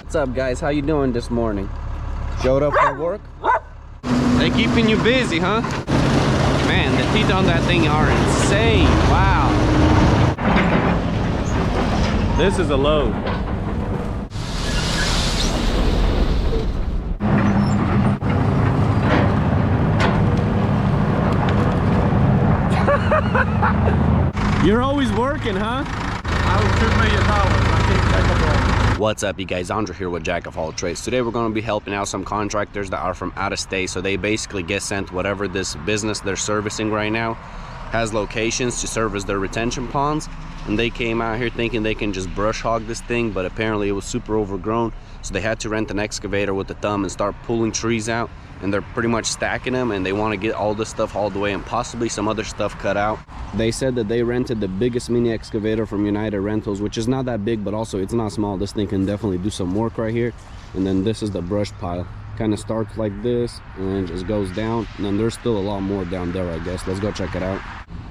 What's up, guys? How you doing this morning? Showed up for work? They keeping you busy, huh? Man, the teeth on that thing are insane. Wow. This is a load. You're always working, huh? I was $2 million. I can't take a break. What's up, you guys? Andre here with Jack of All Trades. Today we're going to be helping out some contractors that are from out of state. So they basically get sent whatever this business they're servicing right now has locations to service their retention ponds. And they came out here thinking they can just brush hog this thing, but apparently it was super overgrown. So they had to rent an excavator with a thumb and start pulling trees out. And they're pretty much stacking them, and they want to get all this stuff hauled away and possibly some other stuff cut out. They said that they rented the biggest mini excavator from United Rentals, which is not that big, but also it's not small. This thing can definitely do some work right here. And then this is the brush pile. Kind of starts like this and then just goes down, and then there's still a lot more down there, I guess. Let's go check it out.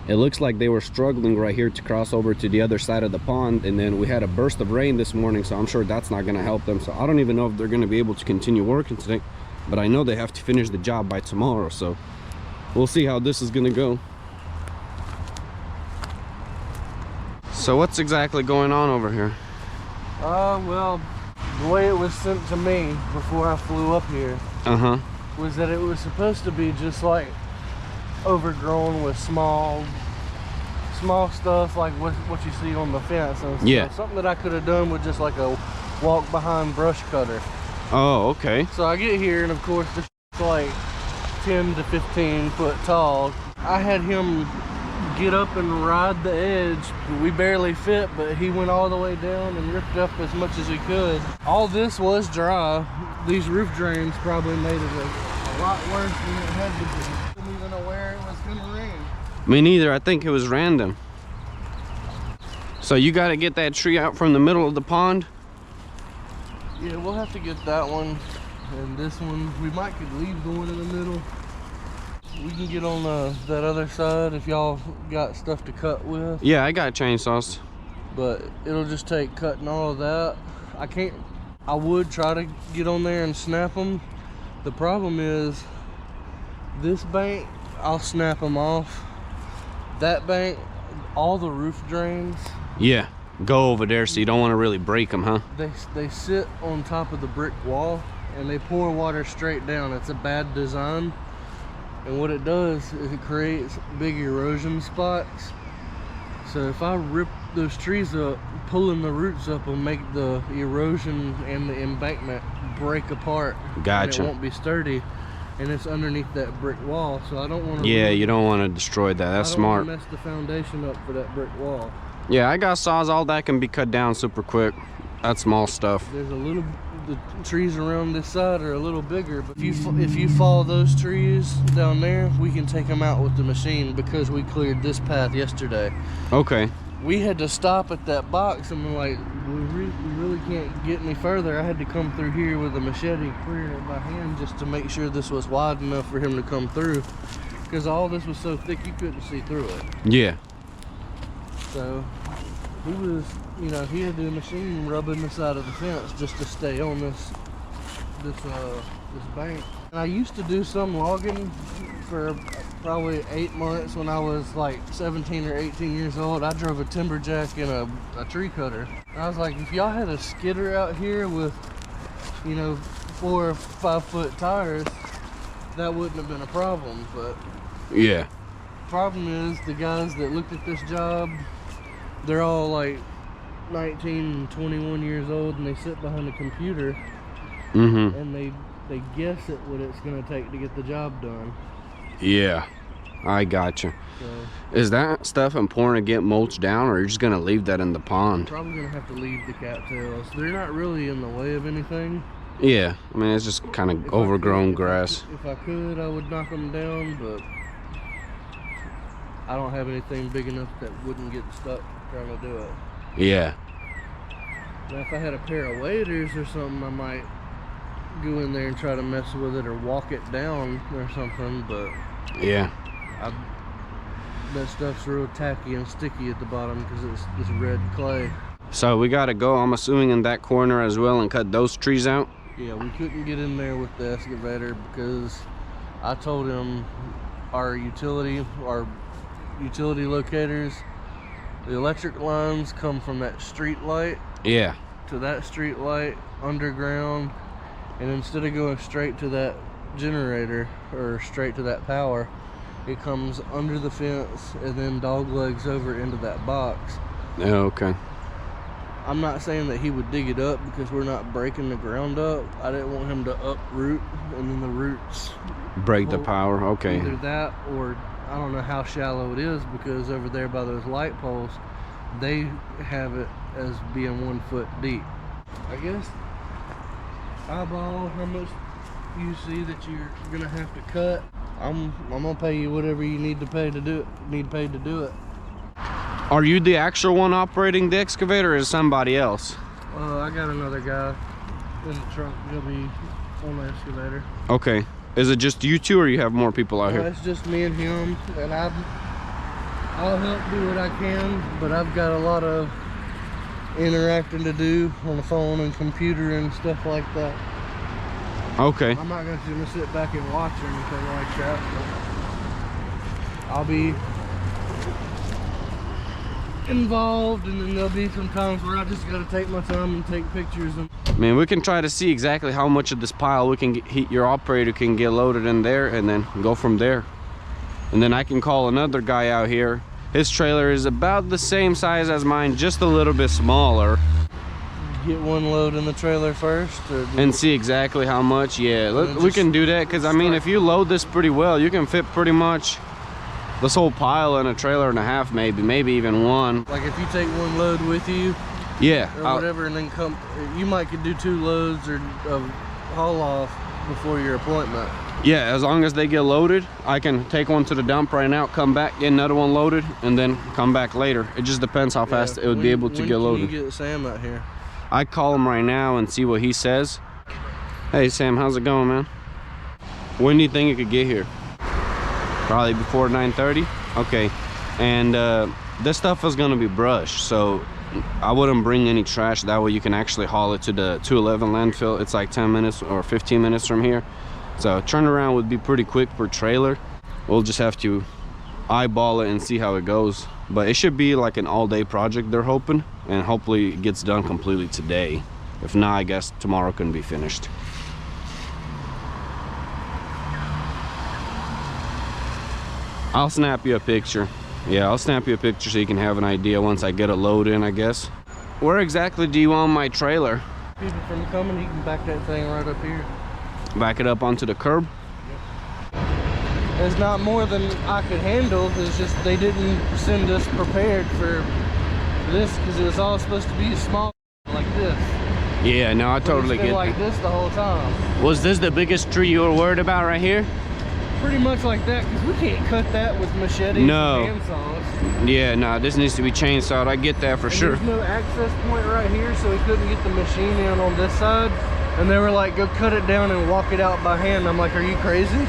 It looks like they were struggling right here to cross over to the other side of the pond, and then we had a burst of rain this morning, so I'm sure that's not going to help them. So I don't even know if they're going to be able to continue working today, but I know they have to finish the job by tomorrow, so we'll see how this is going to go. So what's exactly going on over here? Well, the way it was sent to me before I flew up here was that it was supposed to be just like overgrown with small stuff like what you see on the fence and stuff. Yeah. Something that I could have done with just like a walk behind brush cutter. Oh, okay. So I get here, and of course this is like 10 to 15 foot tall. I had him get up and ride the edge. We barely fit, but he went all the way down and ripped up as much as he could. All this was dry. These roof drains probably made it a lot worse than it had to be. I wasn't even aware it was gonna rain. Me neither. I think it was random. So you got to get that tree out from the middle of the pond? Yeah, we'll have to get that one and this one. We might could leave the one in the middle. We can get on that other side if y'all got stuff to cut with. Yeah, I got chainsaws. But it'll just take cutting all of that. I would try to get on there and snap them. The problem is this bank, I'll snap them off. That bank, all the roof drains. Yeah, go over there, so you don't want to really break them, huh? They sit on top of the brick wall and they pour water straight down. It's a bad design. And what it does is it creates big erosion spots. So if I rip those trees up, pulling the roots up will make the erosion and the embankment break apart. Gotcha. And it won't be sturdy, and it's underneath that brick wall. So I don't want to. Yeah, you don't want to destroy that. That's smart. I don't want to mess the foundation up for that brick wall. Yeah, I got saws. All that can be cut down super quick. That's small stuff. There's the trees around this side are a little bigger, but if you follow those trees down there, we can take them out with the machine because we cleared this path yesterday. Okay. We had to stop at that box and we're like, we really can't get any further. I had to come through here with a machete, clearing it by hand just to make sure this was wide enough for him to come through, because all this was so thick you couldn't see through it. Yeah. So he was, he had the machine rubbing the side of the fence just to stay on this bank. And I used to do some logging for probably 8 months when I was like 17 or 18 years old. I drove a timber jack and a tree cutter. And I was like, if y'all had a skidder out here with, 4 or 5 foot tires, that wouldn't have been a problem. But yeah, problem is the guys that looked at this job, they're all like 19 and 21 years old, and they sit behind a computer and they guess at what it's going to take to get the job done. Yeah, I gotcha. So, is that stuff important to get mulched down, or are you just going to leave that in the pond? Probably going to have to leave the cattails. They're not really in the way of anything. Yeah, I mean, it's just kind of overgrown grass. If I could, I would knock them down, but I don't have anything big enough that wouldn't get stuck trying to do it. Yeah. Now, if I had a pair of waders or something, I might go in there and try to mess with it or walk it down or something, but yeah, that stuff's real tacky and sticky at the bottom because it's red clay. So we gotta go, I'm assuming, in that corner as well and cut those trees out. Yeah, we couldn't get in there with the excavator because I told him our utility locators, the electric lines come from that street light. Yeah. To that street light underground, and instead of going straight to that generator or straight to that power, it comes under the fence and then dog legs over into that box. Oh, okay. I'm not saying that he would dig it up because we're not breaking the ground up. I didn't want him to uproot and then the roots break the power. Okay. Either that, or I don't know how shallow it is, because over there by those light poles, they have it as being 1 foot deep. I guess eyeball how much you see that you're gonna have to cut. I'm gonna pay you whatever you need to pay to do it. Need paid to do it. Are you the actual one operating the excavator, or is somebody else? I got another guy in the truck. He'll be on the excavator. Okay. Is it just you two, or you have more people out here? It's just me and him, and I'll help do what I can, but I've got a lot of interacting to do on the phone and computer and stuff like that. Okay. I'm not gonna sit back and watch or anything like that, but I'll be involved, and then there'll be some times where I just gotta take my time and take pictures. And Man, we can try to see exactly how much of this pile we can get, your operator can get loaded in there, and then go from there. And then I can call another guy out here. His trailer is about the same size as mine, just a little bit smaller. Get one load in the trailer first, and see exactly how much. Yeah, we can do that, because I mean, if you load this pretty well, you can fit pretty much this whole pile in a trailer and a half, maybe even one. Like if you take one load with you, yeah, or whatever, and then come, you might could do 2 loads or haul off before your appointment. Yeah, as long as they get loaded, I can take one to the dump right now, come back, get another one loaded, and then come back later. It just depends how fast it would be able to get loaded. When can you get Sam out here? I call him right now and see what he says. Hey Sam, how's it going, man? When do you think you could get here? Probably before 9:30. Okay. And this stuff is gonna be brushed, so I wouldn't bring any trash. That way you can actually haul it to the 211 landfill. It's like 10 minutes or 15 minutes from here, so turnaround would be pretty quick per trailer. We'll just have to eyeball it and see how it goes, but it should be like an all-day project, they're hoping, and hopefully it gets done completely today. If not, I guess tomorrow can be finished. I'll snap you a picture. Yeah, I'll snap you a picture so you can have an idea once I get a load in, I guess. Where exactly do you want my trailer? People from coming, you can back that thing right up here. Back it up onto the curb? Yep. It's not more than I could handle. It's just they didn't send us prepared for this, because it was all supposed to be small like this. Yeah, no, I totally get it. Like this the whole time. Was this the biggest tree you were worried about right here? Pretty much like that, because we can't cut that with machetes and handsaws. Yeah, no, this needs to be chainsawed. I get that for sure. There's no access point right here, so we couldn't get the machine in on this side. And they were like, go cut it down and walk it out by hand. I'm like, are you crazy?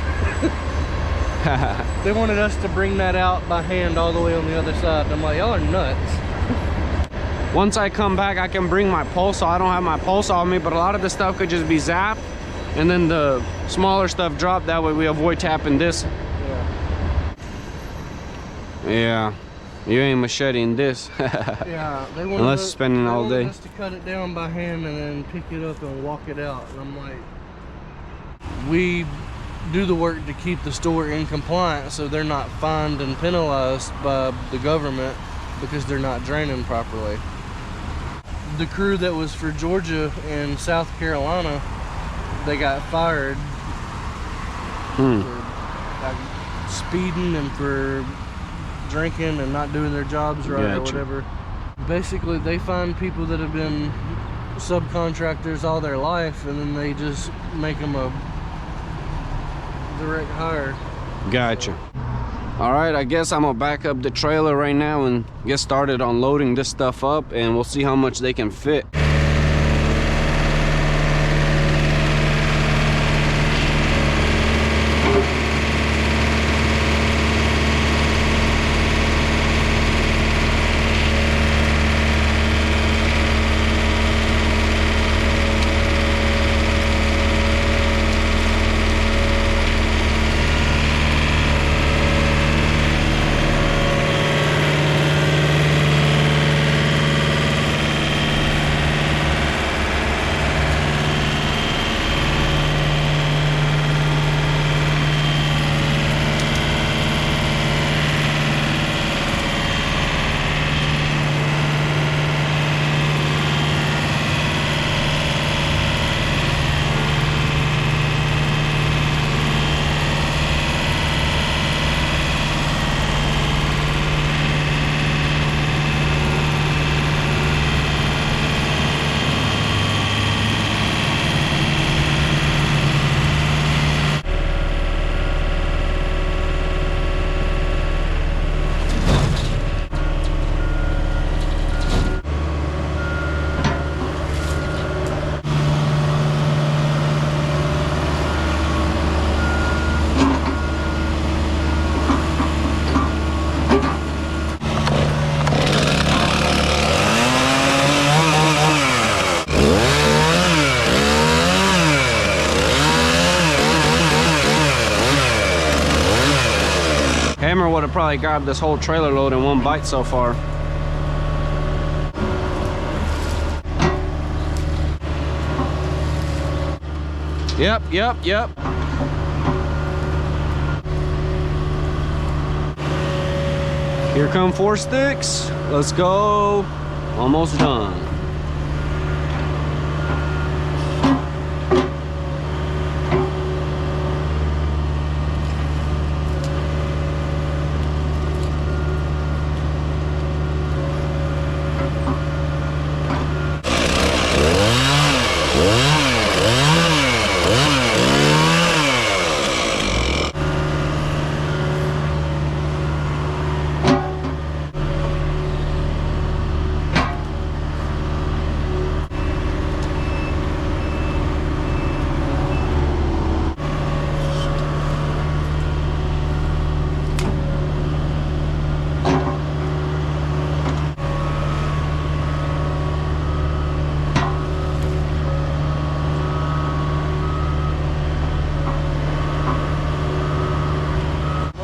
They wanted us to bring that out by hand all the way on the other side. And I'm like, y'all are nuts. Once I come back, I can bring my pole saw. I don't have my pole saw on me, but a lot of the stuff could just be zapped, and then the smaller stuff drop. That way we avoid tapping this. Yeah, you ain't macheting this. Yeah, they wanted unless us, spending all day. Us to cut it down by hand and then pick it up and walk it out. And I'm like, we do the work to keep the store in compliance, so they're not fined and penalized by the government because they're not draining properly. The crew that was for Georgia and South Carolina, they got fired for like, speeding and for drinking and not doing their jobs right or whatever. Basically, they find people that have been subcontractors all their life, and then they just make them a direct hire. Gotcha. All right, I guess I'm gonna back up the trailer right now and get started on loading this stuff up, and we'll see how much they can fit. would have probably grabbed this whole trailer load in one bite so far. Yep. Here come 4 sticks. Let's go. Almost done.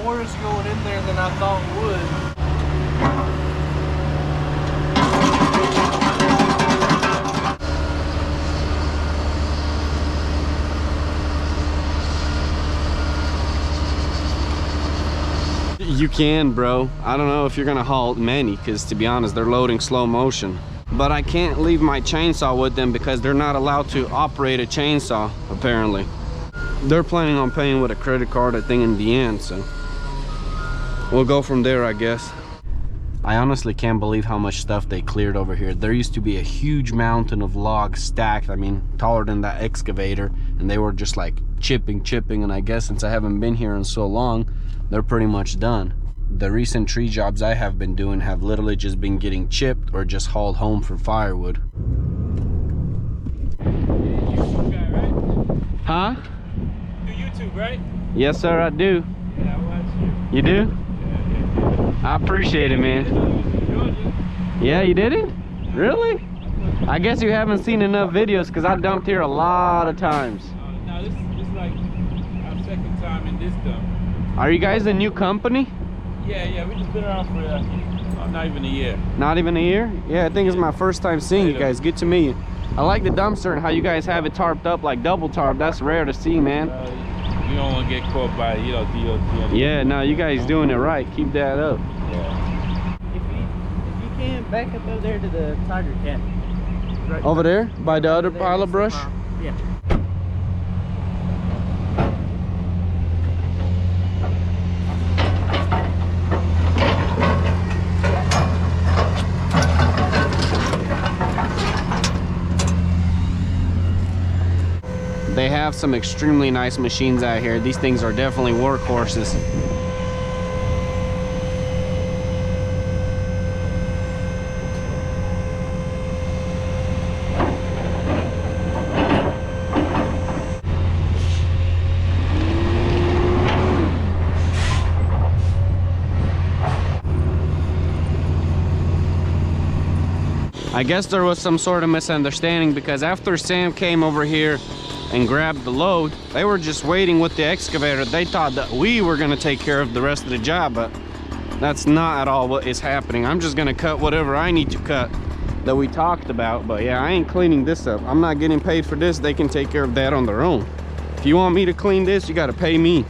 More is going in there than I thought would. You can, bro. I don't know if you're gonna haul many, because to be honest, they're loading slow motion. But I can't leave my chainsaw with them because they're not allowed to operate a chainsaw, apparently. They're planning on paying with a credit card, I think, in the end, so we'll go from there, I guess. I honestly can't believe how much stuff they cleared over here. There used to be a huge mountain of logs stacked, I mean, taller than that excavator, and they were just like chipping, and I guess since I haven't been here in so long, they're pretty much done. The recent tree jobs I have been doing have literally just been getting chipped or just hauled home for firewood. Huh? Do YouTube, right? Yes, sir, I do. Yeah, I watch you. You do? Yeah. I appreciate it, man. Yeah, you did it? Really? I guess you haven't seen enough videos because I dumped here a lot of times. Now this is like our second time in this dump. Are you guys a new company? Yeah, we just been around for not even a year. Not even a year? Yeah, I think it's my first time seeing you guys. Good to meet you. I like the dumpster and how you guys have it tarped up like double tarp. That's rare to see, man. You don't want to get caught by, you know, DOT. Yeah, no, you guys doing it right. Keep that up. Yeah. If you can, back up over there to the tiger cat. Right. Over there? By the other pile of brush? Yeah. They have some extremely nice machines out here. These things are definitely workhorses. I guess there was some sort of misunderstanding because after Sam came over here and grabbed the load, they were just waiting with the excavator. They thought that we were gonna take care of the rest of the job, but that's not at all what is happening. I'm just gonna cut whatever I need to cut that we talked about, but yeah, I ain't cleaning this up. I'm not getting paid for this. They can take care of that on their own. If you want me to clean this, you gotta pay me.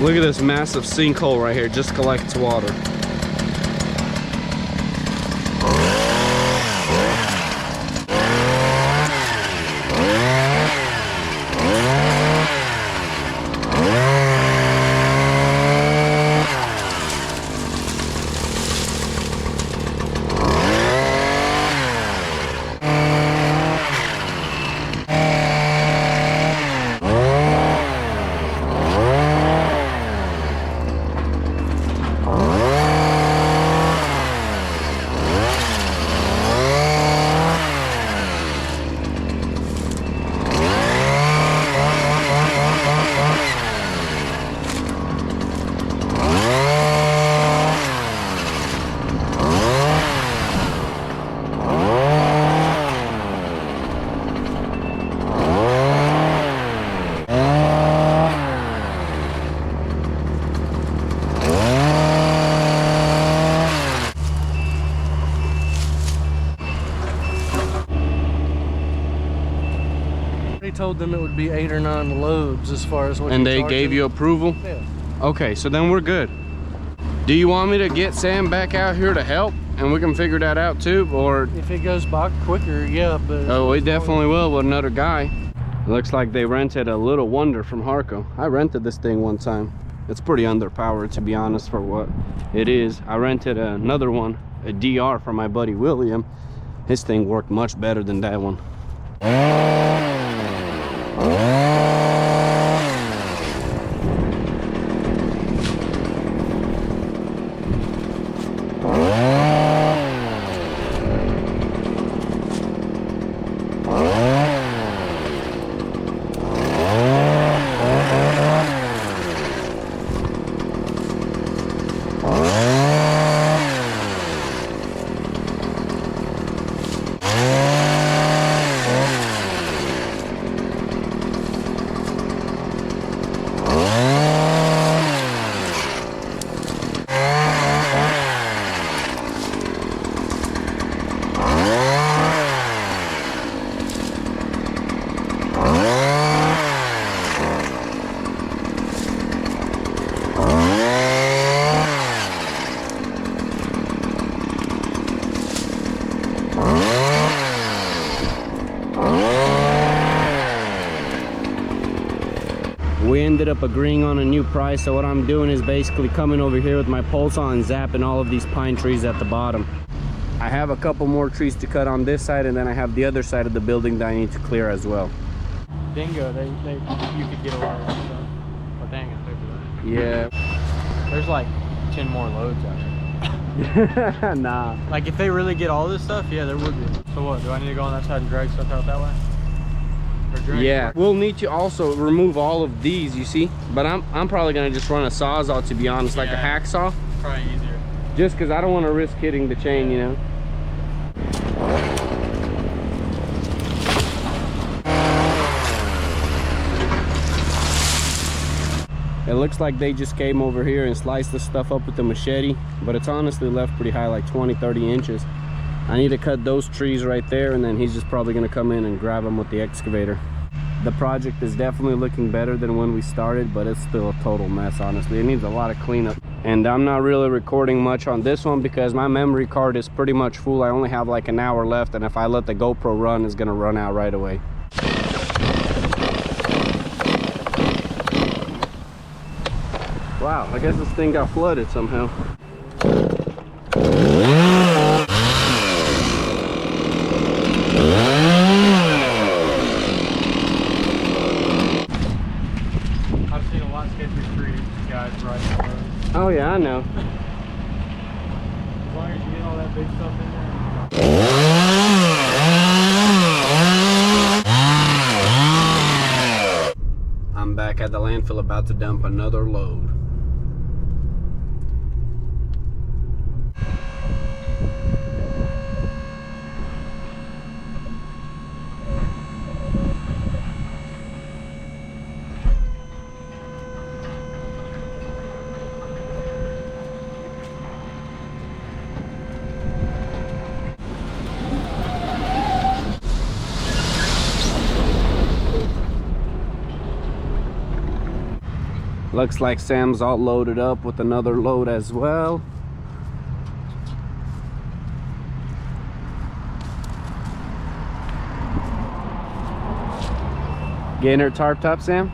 Look at this massive sinkhole right here, just collects water. told them it would be 8 or 9 loads as far as what. And they gave you approval? Yeah. Okay, so then we're good. Do you want me to get Sam back out here to help and we can figure that out too, or? If it goes by quicker, yeah, but. Oh, we definitely will with another guy. It looks like they rented a Little Wonder from Harco. I rented this thing one time. It's pretty underpowered, to be honest, for what it is. I rented another one, a DR, from my buddy William. His thing worked much better than that one. We ended up agreeing on a new price, so what I'm doing is basically coming over here with my pole saw and zapping all of these pine trees at the bottom. I have a couple more trees to cut on this side, and then I have the other side of the building that I need to clear as well. Dingo, you could get a lot of that stuff. Well, dang it, Yeah. there's like 10 more loads out here. Nah. Like if they really get all this stuff, yeah, there would be. So what, do I need to go on that side and drag stuff out that way? Or drag Yeah, it? we'll need to also remove all of these, you see, but I'm probably gonna just run a sawzall, to be honest, like a hacksaw, Probably easier. just because I don't want to risk hitting the chain, you know. It looks like they just came over here and sliced the stuff up with the machete, but it's honestly left pretty high, like 20-30 inches. I need to cut those trees right there, and then he's just probably gonna come in and grab them with the excavator. The project is definitely looking better than when we started, but it's still a total mess, honestly. It needs a lot of cleanup. And I'm not really recording much on this one because my memory card is pretty much full. I only have like an hour left, and if I let the GoPro run, it's gonna run out right away. Wow, I guess this thing got flooded somehow. I've seen a lot of sketchy trees, guys, riding on the road. Oh yeah, I know. As long as you get all that big stuff in there. I'm back at the landfill about to dump another load. Looks like Sam's all loaded up with another load as well. Getting her tarped up, Sam?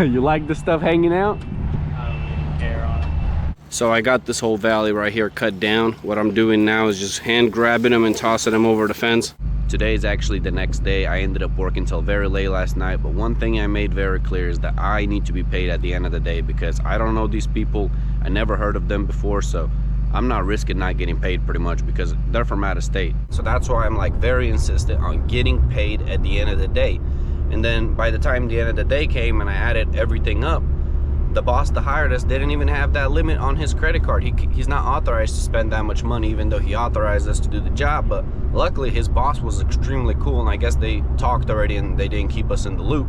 You like the stuff hanging out? I don't even care on it. So I got this whole valley right here cut down. What I'm doing now is just hand grabbing them and tossing them over the fence. Today is actually the next day. I ended up working till very late last night, but one thing I made very clear is that I need to be paid at the end of the day because I don't know these people. I never heard of them before, so I'm not risking not getting paid pretty much because they're from out of state. So that's why I'm like very insistent on getting paid at the end of the day. And then by the time the end of the day came and I added everything up, the boss that hired us didn't even have that limit on his credit card. He's not authorized to spend that much money, even though he authorized us to do the job. But luckily his boss was extremely cool, and I guess they talked already and they didn't keep us in the loop.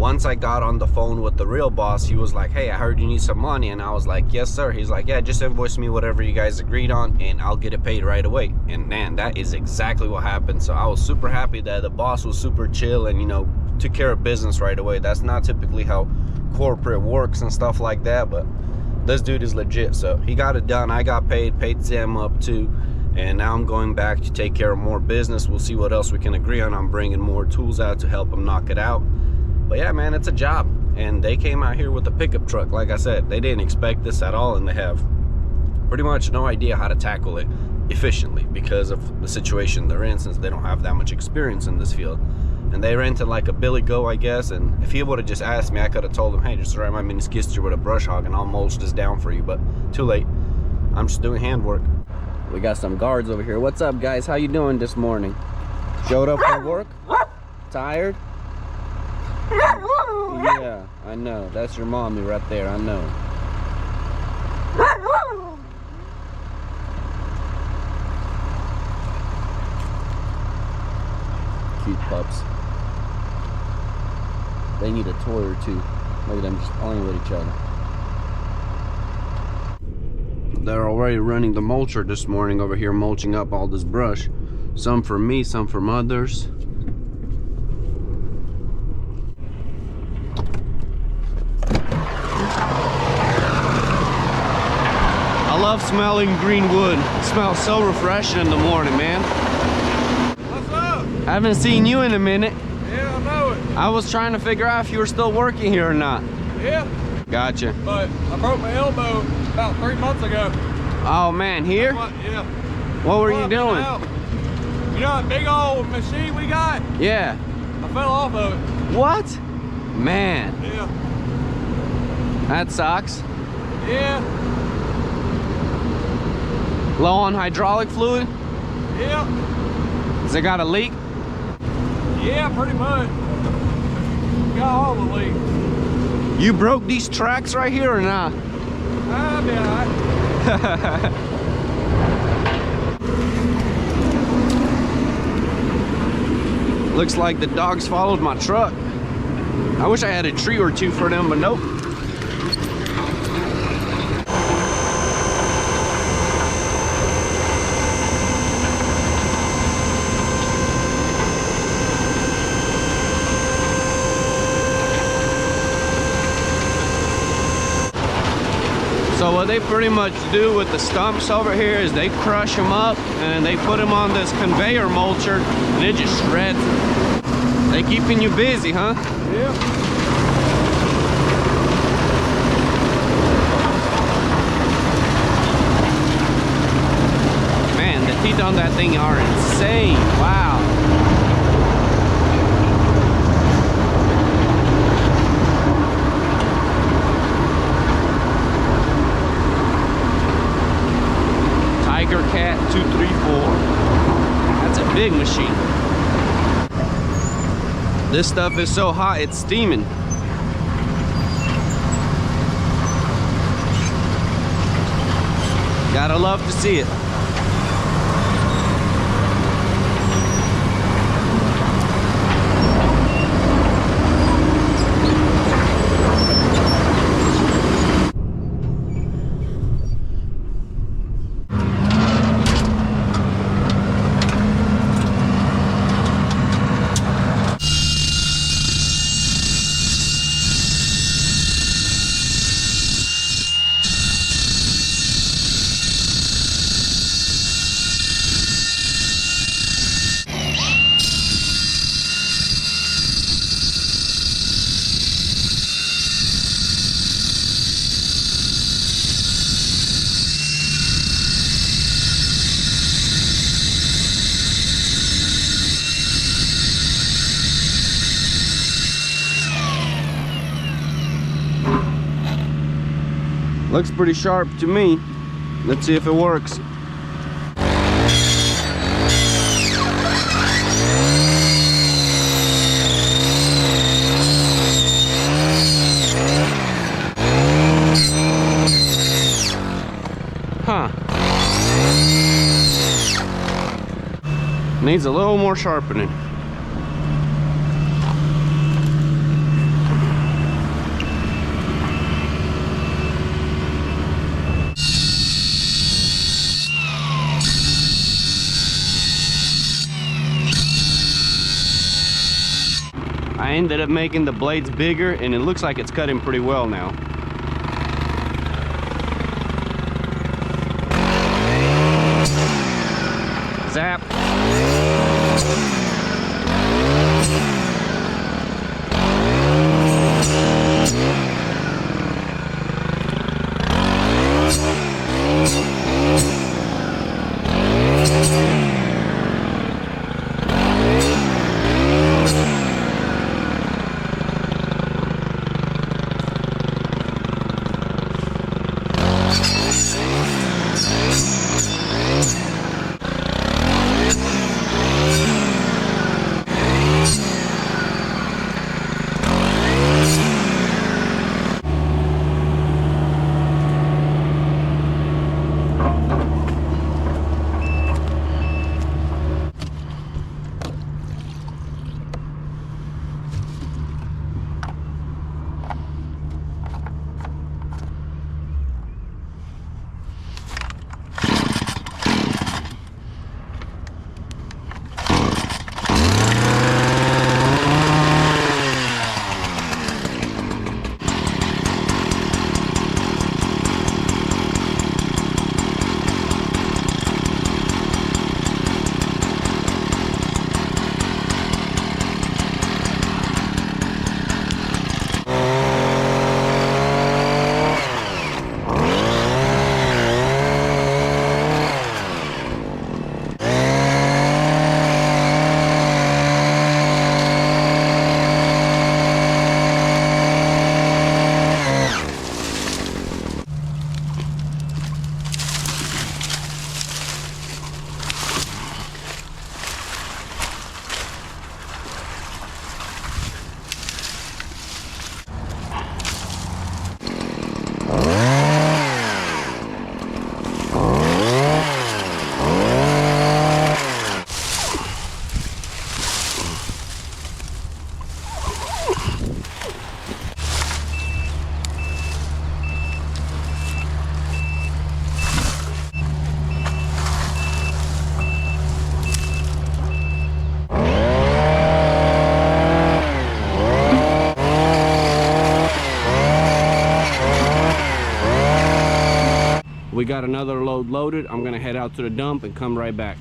Once I got on the phone with the real boss, he was like, hey, I heard you need some money. And I was like, yes, sir. He's like, yeah, just invoice me whatever you guys agreed on and I'll get it paid right away. And man, that is exactly what happened. So I was super happy that the boss was super chill and, you know, took care of business right away. That's not typically how corporate works and stuff like that, but this dude is legit. So he got it done. I got paid Sam up too. And now I'm going back to take care of more business. We'll see what else we can agree on. I'm bringing more tools out to help him knock it out. But yeah, man, it's a job. And they came out here with a pickup truck. Like I said, they didn't expect this at all, and they have pretty much no idea how to tackle it efficiently because of the situation they're in, since they don't have that much experience in this field. And they rented like a Billy Go, I guess, and if he would have just asked me, I could have told him, hey, just ride my mini skid steer with a brush hog and I'll mulch this down for you, but too late. I'm just doing handwork. We got some guards over here. What's up, guys? How you doing this morning? Showed up for work? Tired? Yeah, I know. That's your mommy right there, I know. Cute pups. They need a toy or two. Look at them just playing with each other. They're already running the mulcher this morning over here, mulching up all this brush. Some for me, some from others. I love smelling green wood. It smells so refreshing in the morning, man. What's up? I haven't seen you in a minute. Yeah, I know it. I was trying to figure out if you were still working here or not. Yeah, Gotcha. but I broke my elbow about 3 months ago. Oh man, here? Yeah. What were you doing? You know that big old machine we got? Yeah. I fell off of it. What? Man, Yeah. that sucks. Yeah. Low on hydraulic fluid? Yeah. Has it got a leak? Yeah, pretty much. Got all the leaks. You broke these tracks right here or not? I'll be alright. Looks like the dogs followed my truck. I wish I had a tree or two for them, but nope. So what they pretty much do with the stumps over here is they crush them up and they put them on this conveyor mulcher and it just shreds them. They keeping you busy, huh? Yeah. Man, the teeth on that thing are insane. Wow. Cat 234. That's a big machine. This stuff is so hot it's steaming. Gotta love to see it. Looks pretty sharp to me. Let's see if it works. Huh. Needs a little more sharpening. I ended up making the blades bigger, and it looks like it's cutting pretty well now. Zap. We got another load loaded. I'm gonna head out to the dump and come right back.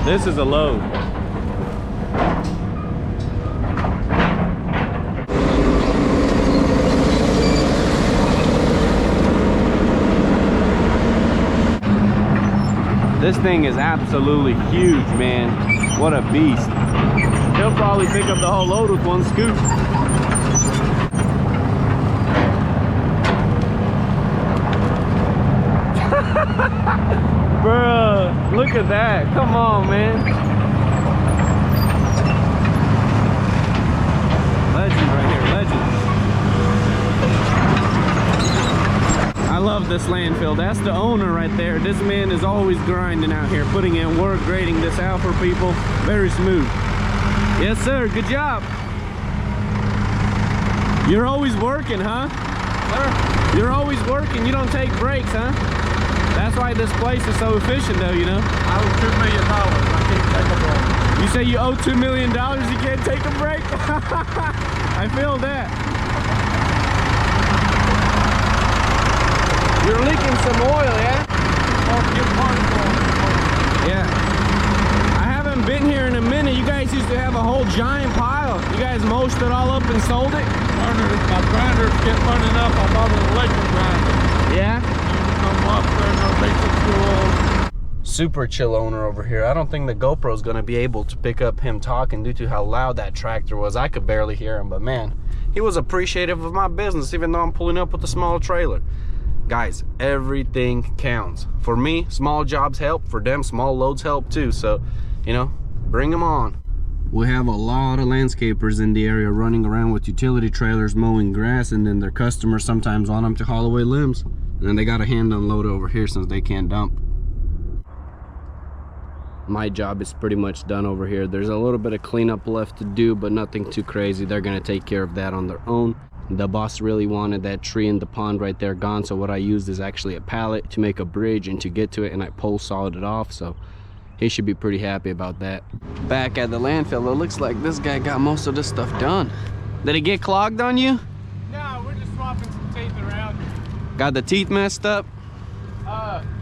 This is a load. This thing is absolutely huge, man. What a beast. He'll probably pick up the whole load with one scoop. Bruh, look at that. Come on, man. Legend right here, legend. I love this landfill. That's the owner right there. This man is always grinding out here, putting in work, grading this out for people. Very smooth. Yes, sir. Good job. You're always working, huh? Sir? You're always working. You don't take breaks, huh? That's why this place is so efficient, though, you know? I owe $2 million. I can't take a break. You say you owe $2 million, you can't take a break? I feel that. You're leaking some oil, yeah? Yeah. I haven't been here in a minute. You guys used to have a whole giant pile. You guys mulched it all up and sold it? My grinders kept running up. I bought an electric grinder. Yeah? Super chill owner over here. I don't think the GoPro's gonna be able to pick up him talking due to how loud that tractor was. I could barely hear him, but man, he was appreciative of my business even though I'm pulling up with a small trailer. Guys, everything counts. For me, small jobs help. For them, small loads help too. So, you know, bring them on. We have a lot of landscapers in the area running around with utility trailers mowing grass, and then their customers sometimes want them to haul away limbs. And then they got a hand unload over here since they can't dump. My job is pretty much done over here. There's a little bit of cleanup left to do, but nothing too crazy. They're gonna take care of that on their own. The boss really wanted that tree in the pond right there gone, so what I used is actually a pallet to make a bridge and to get to it, and I pole sawed it off. So He should be pretty happy about that. Back at the landfill, it looks like this guy got most of this stuff done. Did it get clogged on you? No, we're just swapping some teeth around. Got the teeth messed up?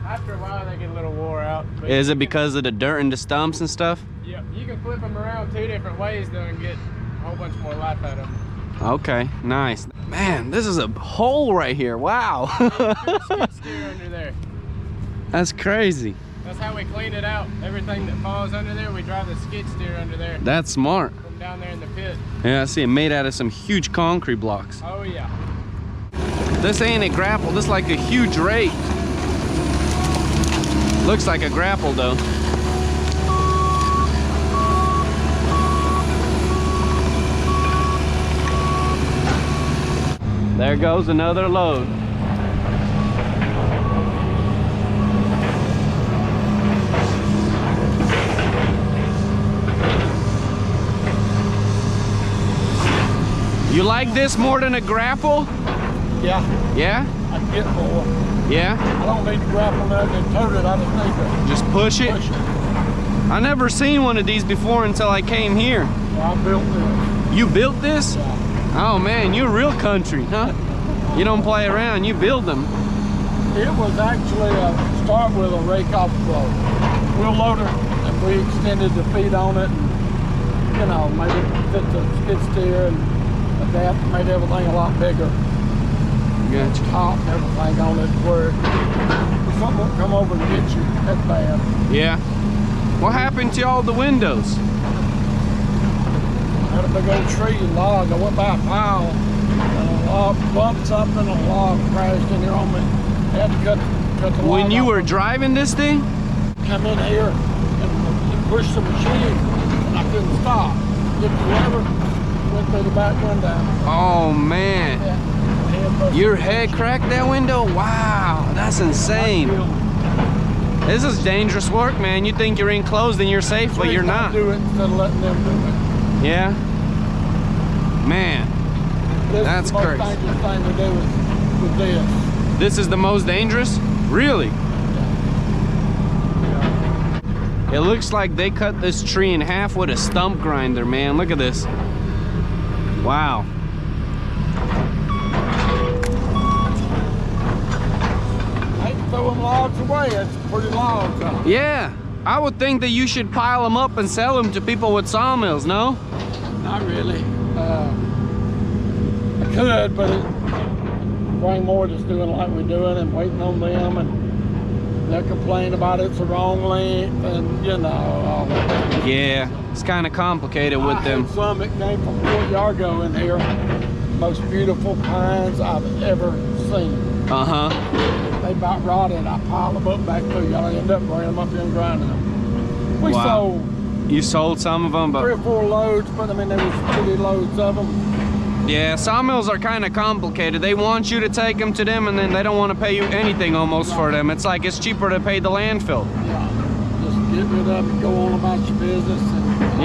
After a while they get a little wore out. Is it because of the dirt and the stumps and stuff? Yeah, you can flip them around 2 different ways though and get a whole bunch more life out of them. Okay, nice. Man, this is a hole right here. Wow. Skid steer under there. That's crazy. That's how we clean it out. Everything that falls under there, we drive the skid steer under there. That's smart. From down there in the pit. Yeah, I see it made out of some huge concrete blocks. Oh yeah. This ain't a grapple, this is like a huge rake. Looks like a grapple though. There goes another load. You like this more than a grapple? Yeah, Yeah? I get more. Yeah? I don't need to grapple nothing and tote it. I just need to Just push it? push it. I never seen one of these before until I came here. Yeah, I built this. You built this? Yeah. Oh man, you're real country, huh? You don't play around, you build them. It was actually start with a rake off wheel loader, and we extended the feet on it, and you know, made it fit the skid steer and adapt, made everything a lot bigger. Gotcha. Top and everything on it where if something will come over and get you, that's bad. Yeah. What happened to all the windows? I had a big old tree and log. I went by a pile and a log bumped something, a log crashed in there on me. I had to cut the log When you off. were driving this thing? Come in here and push the machine, and I couldn't stop. Hit the lever, went through the back window. Oh man. Your head cracked that window? Wow, that's insane. This is dangerous work, man. You think you're enclosed and you're safe, but you're not. Do it instead of letting them do it. Yeah? Man, that's crazy. This is the most dangerous thing we do with this. This is the most dangerous? Really? It looks like they cut this tree in half with a stump grinder, man. Look at this. Wow. I ain't throwing logs away. It's pretty logs. Yeah, I would think that you should pile them up and sell them to people with sawmills, no? Not really. I could, but it bring more just doing like we're doing and waiting on them, and they'll complain about it's the wrong length, and you know, all that. Yeah, it's kind of complicated with I them. had some that came from Fort Yargo in here. Most beautiful pines I've ever seen. Uh-huh. They about rotted. I piled them up back through. Y'all end up bringing them up here and grinding them. We Wow. sold You sold some of them, 3 but or 4 loads, but I mean, there was 30 loads of them. yeah, sawmills are kind of complicated. They want you to take them to them, and then they don't want to pay you anything almost for them. It's like it's cheaper to pay the landfill. Yeah, just get rid of it, go on about your business. And,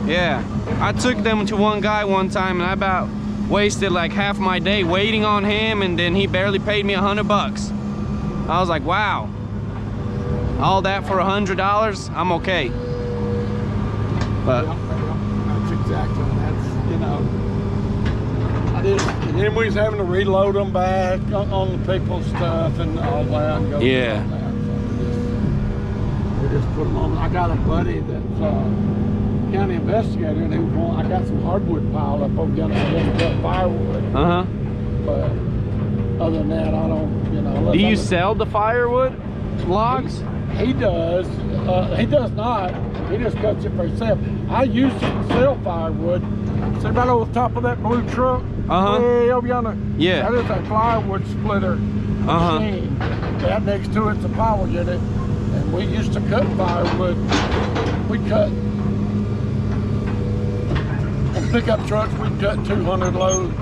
Yeah. I took them to one guy one time, and I about wasted like half my day waiting on him, and then he barely paid me $100. I was like, wow. All that for $100? I'm okay. But that's exactly, that's, you know. I did, and then we was having to reload them back on the people's stuff and all that. And go Yeah. through all that. So we just put them on. I got a buddy that's county investigator, and he was going, I got some hardwood piled up over there. I didn't cut firewood. uh-huh. But other than that, I don't, you know. unless Do you I'm- sell the firewood logs? He does. He does not. He just cuts it for himself. I used to sell firewood. See right over the top of that blue truck? Uh-huh. Way over yonder? Yeah. That is a plywood splitter Uh-huh. machine. That next to it's a power unit. And we used to cut firewood. We cut, on pickup trucks, we cut 200 loads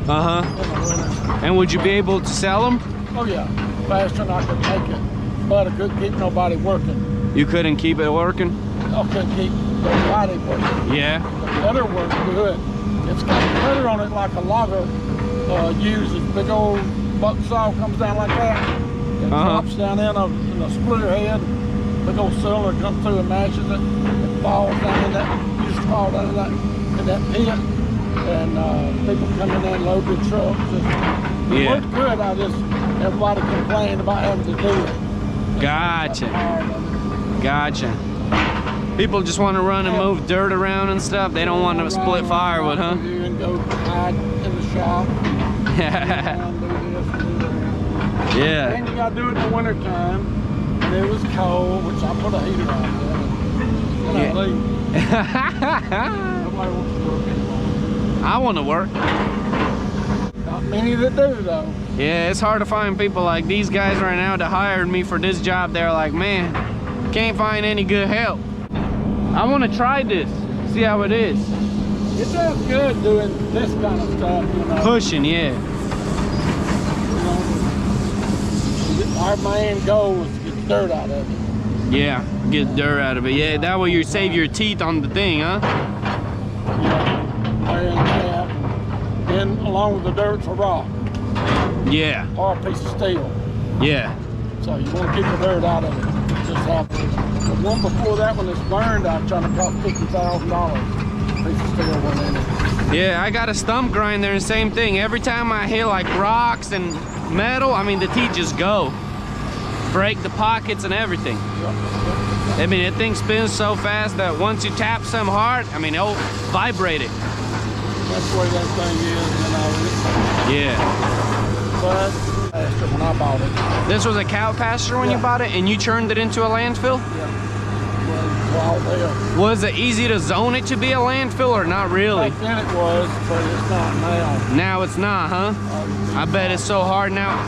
Uh-huh. in the winter. And would you be able to sell them? Oh yeah, faster than I could make it. But I couldn't keep nobody working. You couldn't keep it working? I couldn't keep nobody working. Yeah. The cutter works good. It's got a cutter on it like a logger uses. Big old buck saw comes down like that. It drops down in a splitter head. big old cylinder comes through and mashes it. It falls down in that, used to fall down in that pit. And people come in there and load the trucks. It worked good. Everybody complained about having to do it. Gotcha. Gotcha. People just want to run and move dirt around and stuff. They don't want to split firewood, huh? And go hide in the shop. Yeah. And you got to do it in the winter time. And it was cold, which I put a heater on there. Nobody wants to work anymore. I want to work. Not many that do, though. Yeah, it's hard to find people like these guys right now that hired me for this job. They're like, man, can't find any good help. I want to try this, see how it is. It does good doing this kind of stuff, you know. Pushing, yeah. You know, our main goal is to get dirt out of it. Yeah, get dirt out of it. Yeah, that way you save your teeth on the thing, huh? Yeah, wear and cap. Then along with the dirt's a rock. Yeah. Or a piece of steel. Yeah. So you want to keep the dirt out of it. Just happens. The one before that one that's burned out trying to cost $50,000. Piece of steel went in it. Yeah, I got a stump grinder and same thing. Every time I hit like rocks and metal, I mean the teeth just go. Break the pockets and everything. I mean, that thing spins so fast that once you tap some hard, I mean, it'll vibrate it. That's the way that thing is, you know. Yeah. But when I bought it. This was a cow pasture when you bought it, and you turned it into a landfill? Yeah. Well, there. Was it easy to zone it to be a landfill or not really? Back then it was, but it's not now. Now it's not, huh? I bet it's so hard now.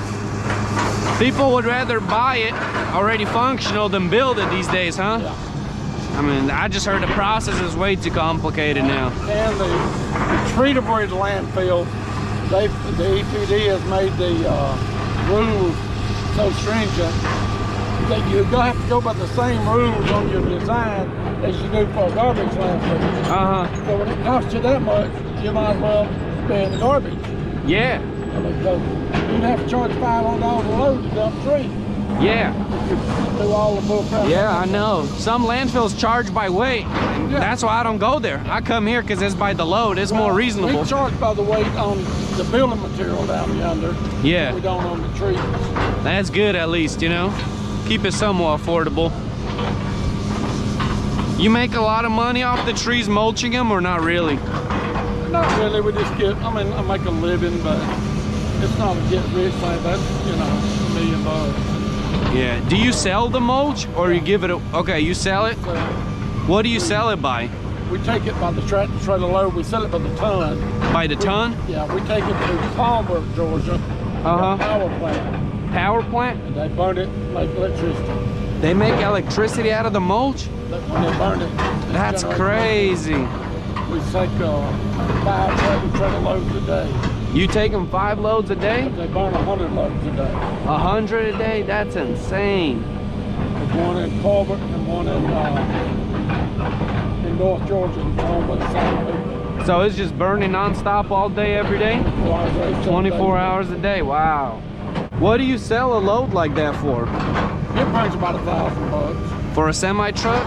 People would rather buy it already functional than build it these days, huh? Yeah. I mean, I just heard the process is way too complicated now. And the treatable landfill, the EPD has made the rules so stringent that you have to go by the same rules on your design as you do for a garbage landfill. Uh-huh. So when it costs you that much, you might as well pay in the garbage. Yeah. Because you'd have to charge $500 a load to dump trees. Yeah. Do all the bull crap. Yeah, I know. Some landfills charge by weight. Yeah. That's why I don't go there. I come here because it's by the load. It's more reasonable. We charge by the weight on the building material down yonder. Yeah. We don't on the trees. That's good at least, you know. Keep it somewhat affordable. You make a lot of money off the trees mulching them or not really? Not really. We just get, I mean, I make a living, but it's not a get rich thing. That's, you know, $1 million. Yeah. Do you sell the mulch or you give it okay, you sell it? So What do you sell it by? we take it by the tractor trailer load. We sell it by the ton. By the ton? Yeah, we take it to Palmer, Georgia. Uh-huh. Power plant. Power plant? And they burn it, make electricity. They make electricity out of the mulch? When they burn it. That's generate crazy. We take 5 tractor trailer loads a day. You take them 5 loads a day? They burn 100 loads a day. 100 a day? That's insane. There's one in Colbert and one in North Georgia. And all by the same people. So it's just burning non-stop all day, every day? 24 hours a day, wow. What do you sell a load like that for? It brings about $1,000. For a semi-truck?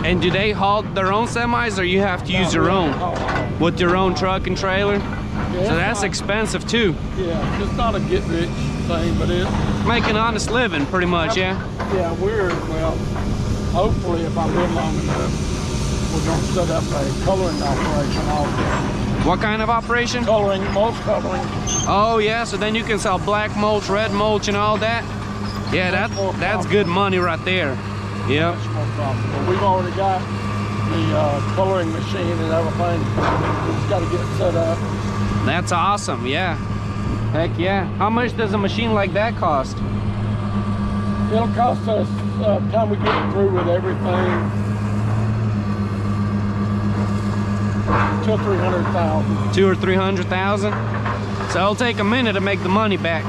And do they haul their own semis or you have to use your own? With your own truck and trailer? Yeah, So that's expensive too. Yeah, it's not a get-rich thing, but it's... Make an honest living, pretty much, yeah? Yeah, well, hopefully if I live long enough, we're going to set up a coloring operation also. What kind of operation? Coloring, mulch coloring. Oh yeah, so then you can sell black mulch, red mulch and all that? Yeah, that's good money right there. Yep. Much more profitable. We've already got the coloring machine and everything. We've just got to get it set up. That's awesome, yeah. Heck yeah. How much does a machine like that cost? It'll cost us, time we get through with everything, $200,000 or $300,000. 200,000 or 300,000? So it'll take a minute to make the money back.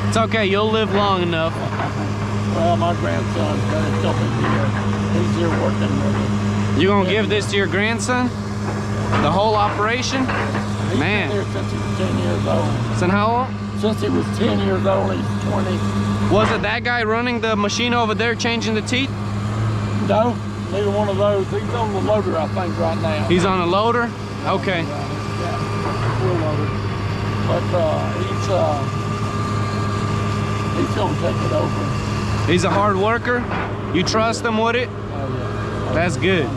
It's okay, you'll live long enough. Well, my grandson's got it still here. He's here working with it. You gonna give this to your grandson? The whole operation? He's Man. been here since he was 10 years old. So how long? since he was 10 years old. He's 20. Was it that guy running the machine over there changing the teeth? No, neither one of those. He's on the loader, I think, right now. He's on a loader? Okay. Yeah, full loader. But he's gonna take it over. He's a hard worker? You trust him with it? Oh yeah. That's good.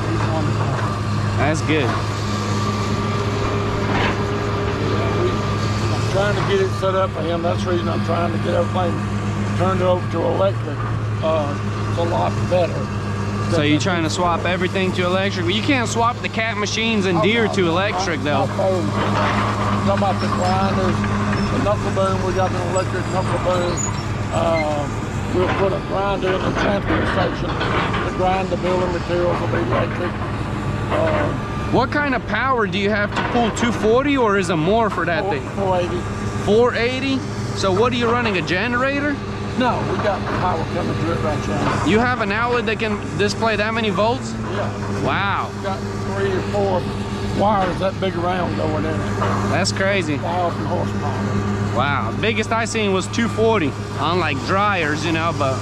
He's wonderful. That's good. I'm trying to get it set up for him. That's the reason I'm trying to get everything turned over to electric. It's a lot better. So you're trying to swap everything to electric? Well, you can't swap the cat machines and deer to electric though. Talking about the grinders, the knuckle boom, we got an electric knuckle boom. We'll put a grinder in the transfer station. The grind the building materials will be electric. What kind of power do you have to pull? 240 or is it more for that thing? 480. 480? So what are you running, a generator? No, we got power coming to it right now. You have an outlet that can display that many volts? Yeah. Wow. We got 3 or 4 wires that big around going in it. That's crazy. 1,000 horsepower. Wow. Biggest I seen was 240 on like dryers, you know, but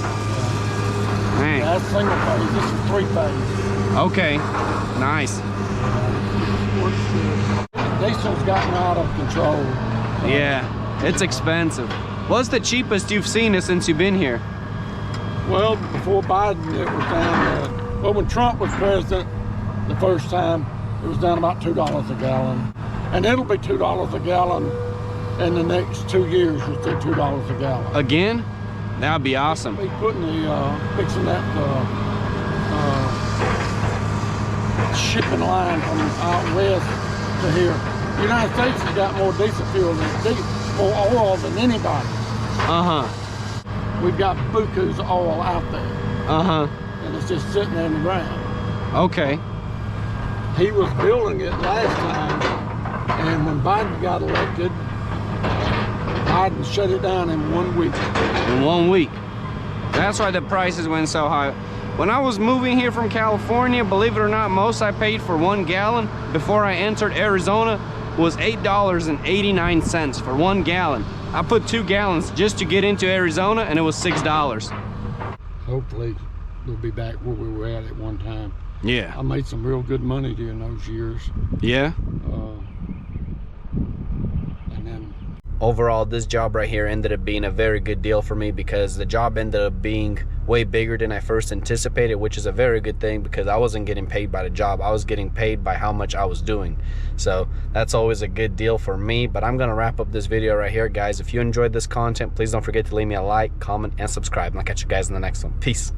man. That's single phase. This is 3-phase. Okay. Nice. Diesel's gotten out of control. Yeah. It's expensive. What's the cheapest you've seen it since you've been here? Well, before Biden, it was down, well, when Trump was president the first time, it was down about $2 a gallon. And it'll be $2 a gallon in the next 2 years, we'll do $2 a gallon. Again? That'd be awesome. Be putting the, fixing that shipping line from out west to here. The United States has got more diesel fuel than more oil than anybody. Uh-huh. We've got buku's oil out there. Uh-huh. And it's just sitting there in the ground. Okay. He was building it last time, and when Biden got elected, Biden shut it down in 1 week. In 1 week. That's why the prices went so high. When I was moving here from California, believe it or not, most I paid for 1 gallon before I entered Arizona was $8.89 for 1 gallon. I put 2 gallons just to get into Arizona and it was $6. Hopefully we'll be back where we were at one time. Yeah. I made some real good money during those years. Yeah? And then overall, this job right here ended up being a very good deal for me because the job ended up being way bigger than I first anticipated, which is a very good thing because I wasn't getting paid by the job. I was getting paid by how much I was doing. So that's always a good deal for me. But I'm gonna wrap up this video right here, guys. If you enjoyed this content, please don't forget to leave me a like, comment, and subscribe. And I'll catch you guys in the next one. Peace.